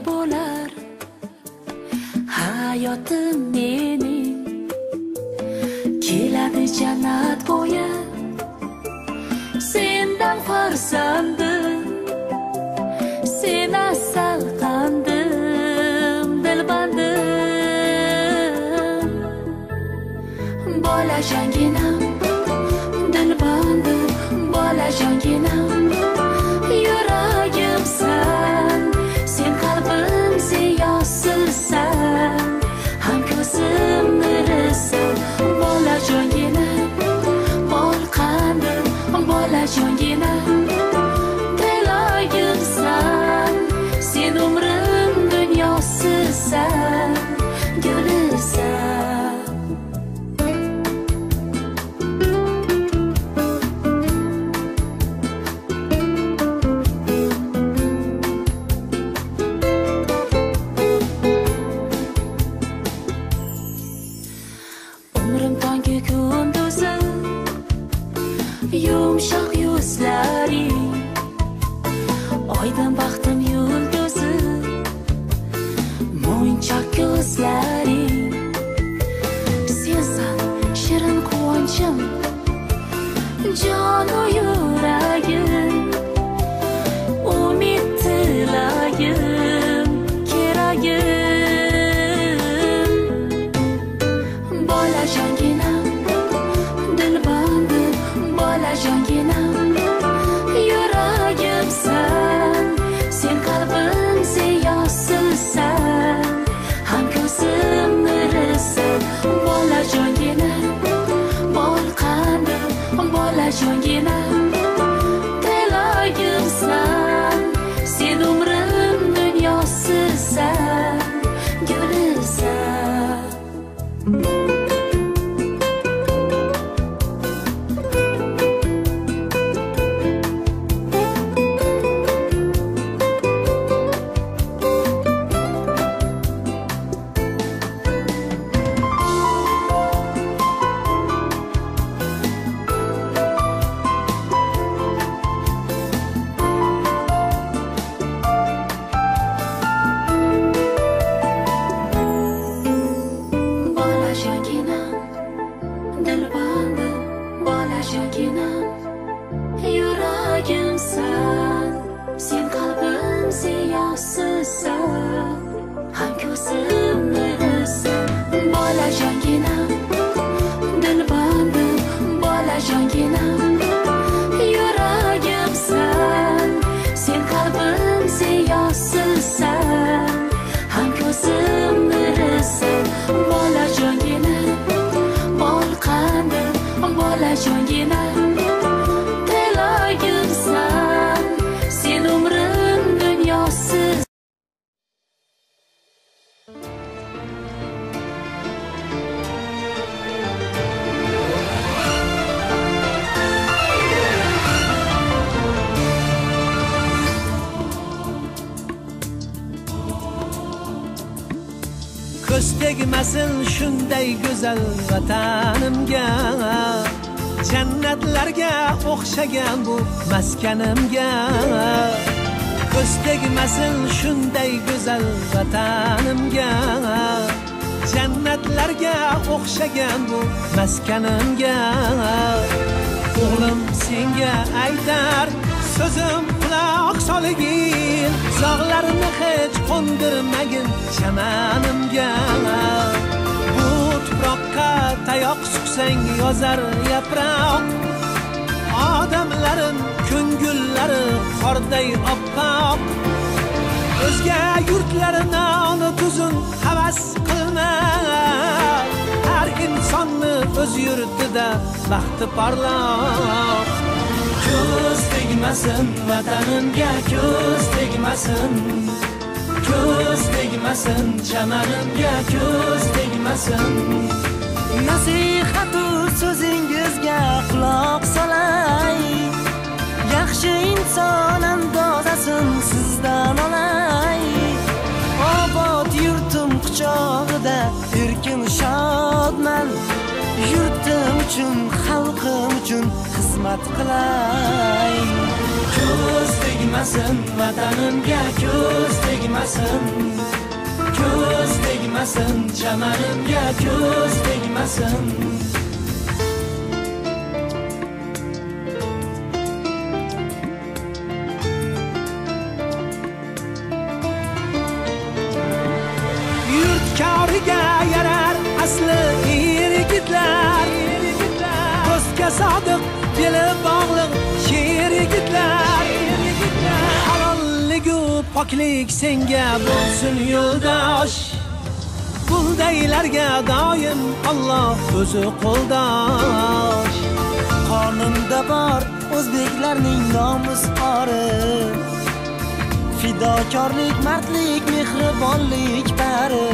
bo'lar hayotim mening keladi jannat bo'yi sendan farzandim sen asal qandim dilbandim bolajonginam dilbandim bolajonginam yuragimsan sen qalbim ziyosizsan ham ko'zim nurisan bolajonginam bol qandim bolajonginam tilagimsan sen umrim dunyosizsan gulisan umrim tongi kunduzi yumshoq yuzlaring oydin baxtim yulduzi mo'yinchoq ko'zlaring sensan shirin quvonchim jonu yuragim umid tilagim keragim bolajonginam dilbandim bolajonginam yuragimsan sen qalbim ziyosizsan ham ko'zim nurisan bolajonginam bol qandim bolajonginam tilagimsan sen umrim dunyosizsan gulisan bolajonginam dilbandim bolajonginam yuragimsan sen qalbim ziyosizsan ham ko'zim nurisan bolajonginam dilbandim bolajonginam yuragimsan sen qalbim ziyosizsan ham ko'zim nurisan bolajonginam bol qandim bolajonginam tilagimsan sen umrim dunyosiz ko'z tegmasin shunday go'zal vatanimga jannatlarga o'xshagan bu maskanimga ko'z tegmasin shunday go'zal vatanimga jannatlarga o'xshagan bu maskanimga o'g'lim senga aytar so'zim quloq soligin zog'larini hech qo'ndirmagin chamanimga bu tuproqqa tayoq suqsang yozar yaproq odamlarim ko'ngullari qorday oppoq o'zga yurtlarini ona tuzun havas qilma har insonni o'z yurtida baxti porloq ko'z tegmasin vatanimga ko'z tegmasin chamanimga ko'z tegmasin nasihatu so'zingizga quloq solay yaxshi inson andozasin sizdan olay obod yurtim quchog'ida erkin shodman yurtim uchun xalqim uchun xizmat qilay ko'z tegmasin tegmasin, vatanimga ko'z tegmasin. Ko'z tegmasin, chamanimga ko'z tegmasin. Yurt koriga yarar asli yigitlar, do'stga sodiq, beli bog'liq sher yigitlar. Halolligu poklik senga bo'lsin yo'ldosh, buldaylarga doim Alloh o'zi qo'ldosh. Qonunda bor o'zbeklarning nomus ori, fidokorlik, mardlik, mehribonlik bari.